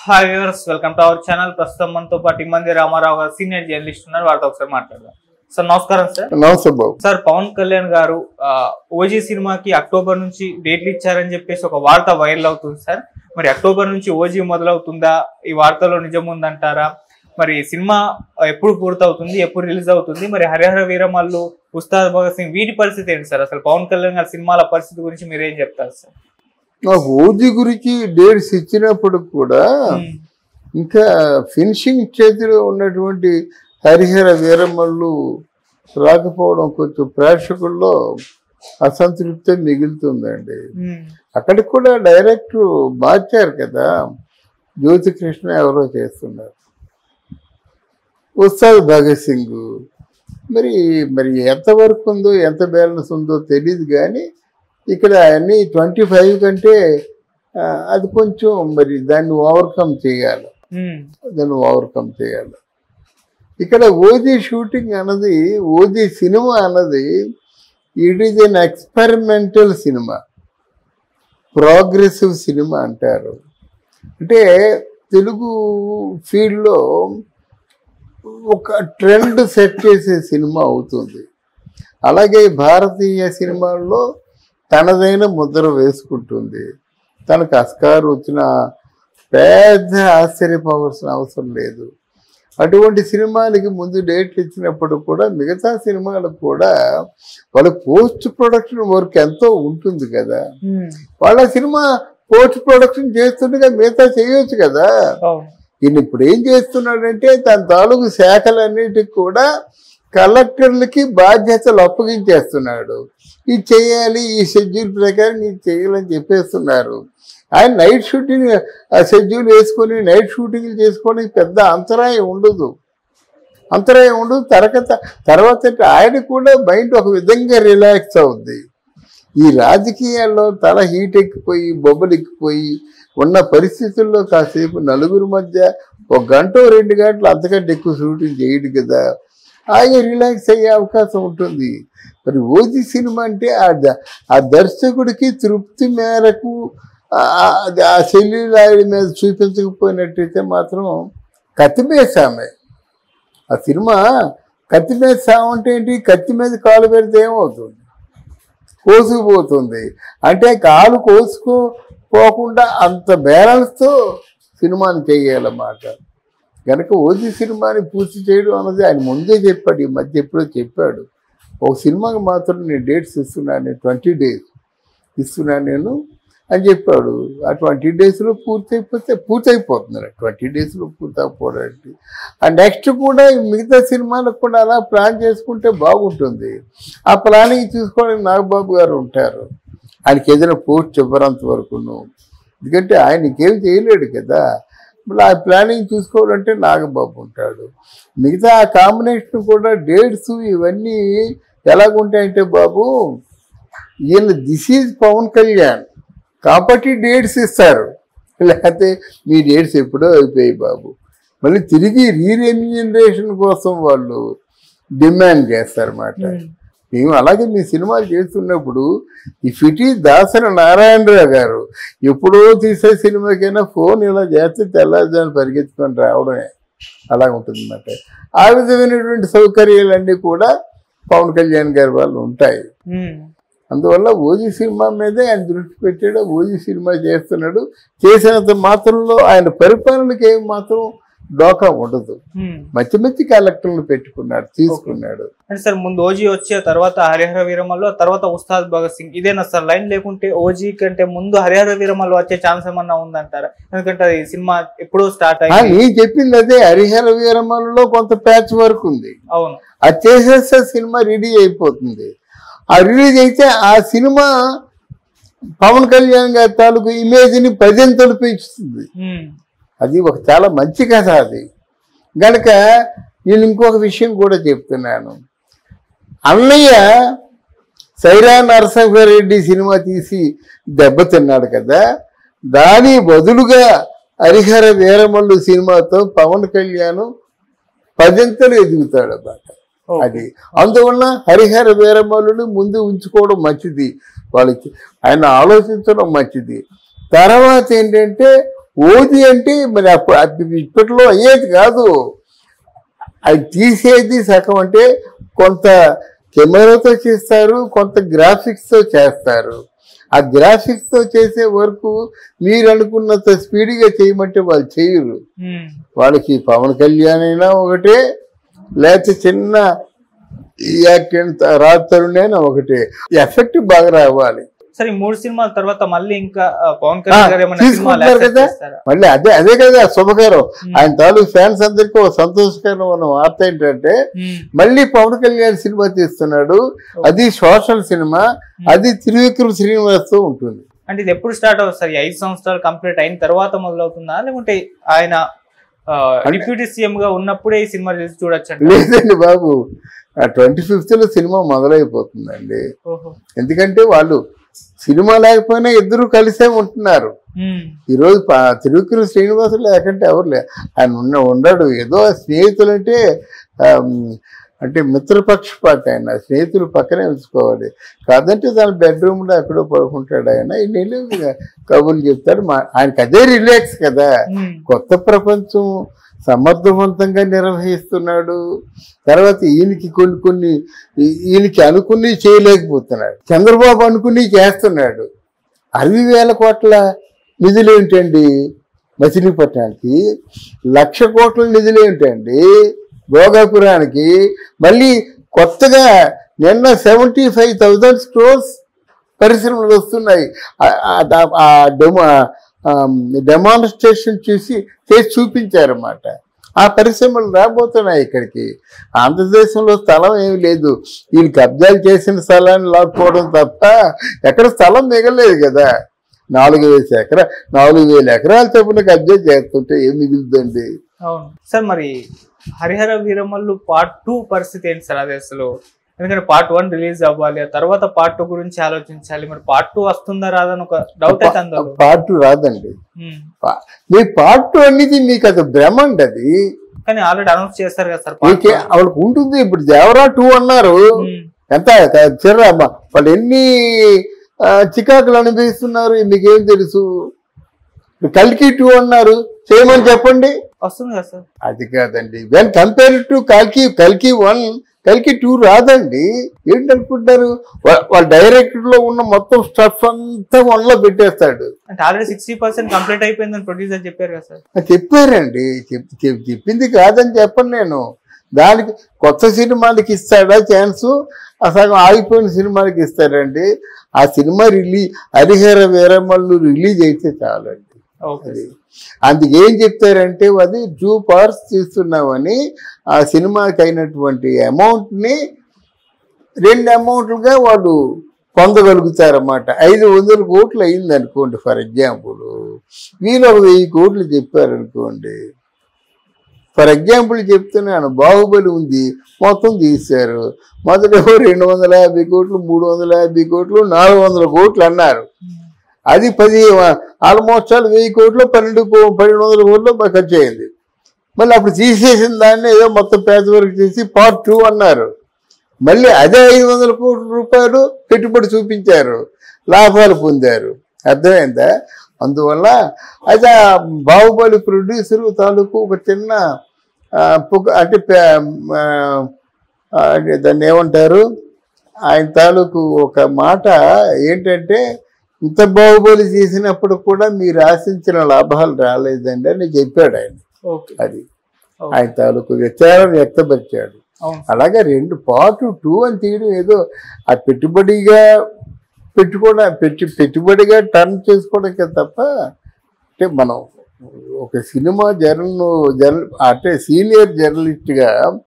Hi viewers, welcome to our channel. ప్రస్తుతం మనతో పాటు ఇమ్మంది రామారావు గారు సీనియర్ జర్నలిస్ట్ ఉన్నారు. వారితో ఒకసారి మాట్లాడదాం. సార్ నమస్కారం. సార్ నమస్తే బాబు. సార్, పవన్ కళ్యాణ్ గారు ఓజీ సినిమాకి అక్టోబర్ నుంచి డేట్లు ఇచ్చారని చెప్పేసి ఒక వార్త వైరల్ అవుతుంది సార్. మరి అక్టోబర్ నుంచి ఓజీ మొదలవుతుందా? ఈ వార్తలో నిజం ఉందంటారా? మరి సినిమా ఎప్పుడు పూర్తవుతుంది, ఎప్పుడు రిలీజ్ అవుతుంది? మరి హరిహర వీరమల్లు, ఉస్తాద్ భగత్ సింగ్ వీటి పరిస్థితి ఏంటి సార్? అసలు పవన్ కళ్యాణ్ గారి సినిమాల పరిస్థితి గురించి మీరేం చెప్తారు సార్? నాకు ఓజీ గురించి డేట్స్ ఇచ్చినప్పుడు కూడా ఇంకా ఫినిషింగ్ చేతిలో ఉన్నటువంటి హరిహర వీరమల్లు రాకపోవడం కొంచెం ప్రేక్షకుల్లో అసంతృప్తి మిగులుతుందండి. అక్కడికి కూడా డైరెక్టర్ మార్చారు కదా, జ్యోతికృష్ణ ఎవరో చేస్తున్నారు, ఉస్తాద్ భగత్ సింగ్. మరి మరి ఎంతవరకు ఉందో ఎంత బ్యాలెన్స్ ఉందో తెలియదు, కానీ ఇక్కడ అన్ని 25 కంటే అది కొంచెం మరి దాన్ని ఓవర్కమ్ చేయాలి. ఇక్కడ ఓజీ షూటింగ్ అన్నది, ఓజీ సినిమా అన్నది it is an experimental cinema, progressive cinema అంటారు. అంటే తెలుగు ఫీల్డ్లో ఒక ట్రెండ్ సెట్ చేసే సినిమా అవుతుంది. అలాగే భారతీయ సినిమాల్లో తనదైన ముద్ర వేసుకుంటుంది. తనకు ఆస్కార్ వచ్చిన పెద్ద ఆశ్చర్యపోవాల్సిన అవసరం లేదు. అటువంటి సినిమాలకి ముందు డేట్లు ఇచ్చినప్పుడు కూడా మిగతా సినిమాలకు కూడా వాళ్ళ పోస్ట్ ప్రొడక్షన్ వర్క్ ఎంతో ఉంటుంది కదా. వాళ్ళ సినిమా పోస్ట్ ప్రొడక్షన్ చేస్తుండగా మిగతా చేయొచ్చు కదా. ఈయన ఇప్పుడు ఏం చేస్తున్నాడంటే తన తాలూకు శాఖలన్నిటికి కూడా కలెక్టర్లకి బాధ్యతలు అప్పగించేస్తున్నాడు. ఇది చేయాలి, ఈ షెడ్యూల్ ప్రకారం ఇది చేయాలని చెప్పేస్తున్నారు. ఆయన నైట్ షూటింగ్ షెడ్యూల్ వేసుకొని నైట్ షూటింగ్లు చేసుకోవడానికి పెద్ద అంతరాయం ఉండదు. తర్వాత ఆయన కూడా మైండ్ ఒక విధంగా రిలాక్స్ అవుద్ది. ఈ రాజకీయాల్లో తల హీట్ ఎక్కిపోయి బొబ్బలు ఎక్కిపోయి ఉన్న పరిస్థితుల్లో కాసేపు నలుగురు మధ్య 1 గంట 2 గంటలు అంతకంటే ఎక్కువ షూటింగ్ చేయడు కదా, ఆయన రిలాక్స్ అయ్యే అవకాశం ఉంటుంది. మరి ఓజీ సినిమా అంటే ఆ దర్శకుడికి తృప్తి మేరకు ఆ సెల్యూల్ ఆయన మీద చూపించకపోయినట్టయితే మాత్రం కత్తిమేసామే. ఆ సినిమా కత్తిమేసాము అంటే ఏంటి? కత్తి మీద కాలు పెడితే ఏమవుతుంది? కోసుకుపోతుంది. అంటే కాలు కోసుకోపోకుండా అంత బ్యాలెన్స్తో సినిమాని చేయాలన్నమాట. కనుక ఓజీ సినిమాని పూర్తి చేయడం అన్నది ఆయన ముందే చెప్పాడు, ఈ మధ్య ఎప్పుడో చెప్పాడు. ఒక సినిమాకి మాత్రం నేను డేట్స్ ఇస్తున్నాను, 20 days ఇస్తున్నాను నేను అని చెప్పాడు. ఆ 20 daysలో పూర్తయిపోతుంది. 20 daysలో పూర్తయిపోవడానికి నెక్స్ట్ కూడా మిగతా సినిమాలకు కూడా అలా ప్లాన్ చేసుకుంటే బాగుంటుంది. ఆ ప్లానింగ్ చూసుకోవడానికి నాగబాబు గారు ఉంటారు. ఆయనకి ఏదైనా పోస్ట్ ఇవ్వరంత వరకును, ఎందుకంటే ఆయన ఇంకేం చేయలేడు కదా. ఇప్పుడు ఆ ప్లానింగ్ చూసుకోవాలంటే నాగబాబు ఉంటాడు. మిగతా ఆ కాంబినేషన్ కూడా డేట్స్ ఇవన్నీ ఎలాగుంటాయంటే బాబు, ఈయన దిస్ ఈజ్ పవన్ కళ్యాణ్ కాబట్టి డేట్స్ ఇస్తారు, లేకపోతే మీ డేట్స్ ఎప్పుడో అయిపోయాయి బాబు. మళ్ళీ తిరిగి రీరెమ్యూనరేషన్ కోసం వాళ్ళు డిమాండ్ చేస్తారన్నమాట. మేము అలాగే మీ సినిమాలు చేస్తున్నప్పుడు if it is Dasari Narayana Rao గారు ఎప్పుడో తీసే సినిమాకైనా ఫోన్ ఇలా చేస్తే తెల్లారుజామున పరిగెత్తుకొని రావడమే అలా ఉంటుంది అన్నమాట. ఆ విధమైనటువంటి సౌకర్యాలన్నీ కూడా పవన్ కళ్యాణ్ గారి వాళ్ళు ఉంటాయి. అందువల్ల ఓజీ సినిమా మీదే ఆయన దృష్టి పెట్టాడు, ఓజీ సినిమా చేస్తున్నాడు. చేసినంత మాత్రంలో ఆయన పరిపాలనకి ఏమి మాత్రం డోకా ఉండదు. మంచి కలెక్టర్లు పెట్టుకున్నాడు, తీసుకున్నాడు. అంటే సార్, ముందు ఓజీ వచ్చే తర్వాత హరిహర వీరమల్లు, తర్వాత ఉస్తాద్ భగత్ సింగ్, ఇదేనా సార్ లైన్? లేకుంటే ఓజీ కంటే ముందు హరిహర వీరమల్లు వచ్చే ఛాన్స్ ఏమన్నా ఉందంటారా? ఎందుకంటే అది సినిమా ఎప్పుడో స్టార్ట్ అయ్యింది. నేను చెప్పింది అదే, హరిహర వీరమల్లులో కొంత ప్యాచ్ వర్క్ ఉంది. అవును, అది చేసేస్తే సినిమా రిలీజ్ అయిపోతుంది. ఆ రిలీజ్ అయితే ఆ సినిమా పవన్ కళ్యాణ్ గారి తాలూకు ఇమేజ్ని 10 పెంచుతుంది. అది ఒక చాలా మంచి కథ అది. కనుక నేను ఇంకొక విషయం కూడా చెప్తున్నాను. అన్నయ్య సైరా నరసింహారెడ్డి సినిమా తీసి దెబ్బతిన్నాడు కదా, దాని బదులుగా హరిహర వీరమల్లు సినిమాతో పవన్ కళ్యాణ్ 10 ఎదుగుతాడు అన్నమాట. అది అందువల్ల హరిహర వీరమల్లుని ముందు ఉంచుకోవడం మంచిది, వాళ్ళకి ఆయన ఆలోచించడం మంచిది. తర్వాత ఏంటంటే ఓజీ అంటే మరి అప్పుడు ఇప్పట్లో అయ్యేది కాదు, అది తీసేది సగం అంటే కొంత కెమెరాతో చేస్తారు, కొంత గ్రాఫిక్స్తో చేస్తారు. ఆ గ్రాఫిక్స్తో చేసే వరకు మీరు అనుకున్నంత స్పీడ్గా చేయమంటే వాళ్ళు చేయరు. వాళ్ళకి పవన్ కళ్యాణ్ అయినా ఒకటే, లేకపోతే చిన్న యాక్టర్ రాతరుణైనా ఒకటే, ఎఫెక్ట్ బాగా రావాలి. సరే 3 సినిమాల తర్వాత మళ్ళీ ఇంకా పవన్ కళ్యాణ్ గారు ఏమైనా తీసుకుంటున్నారు కదా, మళ్ళీ అదే కదా శుభకరం. ఆయన తాలూకు ఫ్యాన్స్ అందరికీ ఒక సంతోషకరమైన వార్త ఏంటంటే మళ్ళీ పవన్ కళ్యాణ్ సినిమా తీస్తున్నాడు. అది సోషల్ సినిమా, అది త్రివిక్రమ్ శ్రీనివాస్ తో ఉంటుంది. అంటే ఇది ఎప్పుడు స్టార్ట్ అవుతుంది? 5 సంవత్సరాలు కంప్లీట్ అయిన తర్వాత మొదలవుతుందా, లేకుంటే ఆయన డిప్యూటీ సీఎం గా ఉన్నప్పుడే ఈ సినిమా రిలీజ్ చూడొచ్చు? లేదండి బాబు, 25th లో సినిమా మొదలైపోతుందండి. ఎందుకంటే వాళ్ళు సినిమా లేకపోయినా ఇద్దరు కలిసే ఉంటున్నారు. ఈరోజు త్రివిక్రమ్ శ్రీనివాస్ లేకంటే ఎవరు ఆయన ఉండడు. ఏదో స్నేహితులు అంటే మిత్రపక్షపాతి, ఆయన స్నేహితులు పక్కనే ఉంచుకోవాలి. కాదంటే తన బెడ్రూమ్లో ఎక్కడో పడుకుంటాడు ఆయన, ఇన్ని కబుర్లు చెప్తాడు. ఆయనకి అదే రిలాక్స్ కదా. కొత్త ప్రపంచం సమర్థవంతంగా నిర్వహిస్తున్నాడు. తర్వాత ఈయనకి కొన్ని ఈయనకి అనుకుని చేయలేకపోతున్నాడు. చంద్రబాబు అనుకుని చేస్తున్నాడు. 60,000 కోట్ల నిధులు ఏంటండి మచిలీపట్నానికి, 1,00,000 కోట్ల నిధులు ఏంటండి భోగాపురానికి. మళ్ళీ కొత్తగా నిన్న 75,000 crores పరిశ్రమలు వస్తున్నాయి. డెమాన్స్ట్రేషన్ చేసి చూపించారన్నమాట. ఆ పరిశ్రమలు రాబోతున్నాయి ఇక్కడికి. ఆంధ్రదేశంలో స్థలం ఏమి లేదు, వీళ్ళు కబ్జాలు చేసిన స్థలాన్ని లాక్కోవడం తప్ప ఎక్కడ స్థలం మిగలేదు కదా. 4,000 ఎకరాలు చొప్పున కబ్జా చేస్తుంటే ఏం మిగులుతుందండి? అవును సార్. మరి హరిహర వీరమల్లు పార్ట్ 2 పరిస్థితి ఏంటి సార్? అది అసలు ఎందుకంటే పార్ట్ 1 రిలీజ్ అవ్వాలి, ఆ తర్వాత పార్ట్ 2 గురించి ఆలోచించాలి. మరి పార్ట్ 2 వస్తుందా రాదని ఒక డౌట్ అయితే అందరూ. పార్ట్ 2 రాదండి. మీ పార్ట్ 2 అనేది మీకు అది భ్రమండి. అది కానీ ఆల్రెడీ అనౌన్స్ చేస్తారు కదా సార్. వాళ్ళకి ఉంటుంది. ఇప్పుడు దేవరా 2 అన్నారు, ఎంత చిర్రమ్మ వాళ్ళు ఎన్ని చికాకులు అనుభవిస్తున్నారు మీకేం తెలుసు. కల్కి 2 అన్నారు, చేయమని చెప్పండి, వస్తుంది కదా సార్. అది కాదండి. వెన్ కంపేర్ టు కల్కి 1, కల్కి 2 రాదండి. ఏంటనుకుంటారు? వాళ్ళ డైరెక్టర్ లో ఉన్న మొత్తం స్టఫ్ అంతా 1 లో పెట్టేస్తాడు. అంటే ఆల్రెడీ 60% కంప్లీట్ అయిపోయిందని ప్రొడ్యూసర్ చెప్పారు కదా సార్. చెప్పారండి, చెప్పింది కాదని చెప్పను నేను. దానికి కొత్త సినిమాలకి ఇస్తాడా ఛాన్సు, అసలు ఆగిపోయిన సినిమాలకి ఇస్తారండి. ఆ సినిమా హరిహర వీరమల్లు రిలీజ్ అయితే చాలండి. అందుకేం చెప్తారంటే అది 2 parts తీస్తున్నామని ఆ సినిమాకి అయినటువంటి అమౌంట్ని 2 అమౌంట్లుగా వాళ్ళు పొందగలుగుతారన్నమాట. 500 కోట్లు అయింది అనుకోండి ఫర్ ఎగ్జాంపుల్, వీళ్ళు ఒక 1000 కోట్లు చెప్పారనుకోండి. ఫర్ ఎగ్జాంపుల్ చెప్తున్నాను, బాహుబలి ఉంది మొత్తం తీశారు. మొదటేమో 250 కోట్లు, 350 కోట్లు, 400 కోట్లు అన్నారు. అది 10 ఆల్మోస్ట్ 1000 కోట్లు, 1200 కోట్లు ఖర్చు అయింది. మళ్ళీ అప్పుడు తీసేసిన దాన్ని ఏదో మొత్తం పేద వరకు చేసి పార్ట్ 2 అన్నారు. మళ్ళీ అదే 500 కోట్ల రూపాయలు పెట్టుబడి చూపించారు, లాభాలు పొందారు. అర్థమైందా? అందువల్ల అయితే బాహుబలి ప్రొడ్యూసరు తాలూకు ఒక చిన్న అంటే దాన్ని ఏమంటారు, ఆయన తాలూకు ఒక మాట ఏంటంటే, ఇంత బాహుబలి చేసినప్పుడు కూడా మీరు ఆశించిన లాభాలు రాలేదండి అని చెప్పాడు ఆయన. అది ఆయన తాలూకు విచారం వ్యక్తపరిచాడు. అలాగే పార్ట్ 2 అని తీయడం ఏదో ఆ పెట్టుబడిగా పెట్టుబడిగా టర్న్ చేసుకోవడానికి తప్ప, అంటే మనం ఒక సినిమా అంటే సీనియర్ జర్నలిస్ట్గా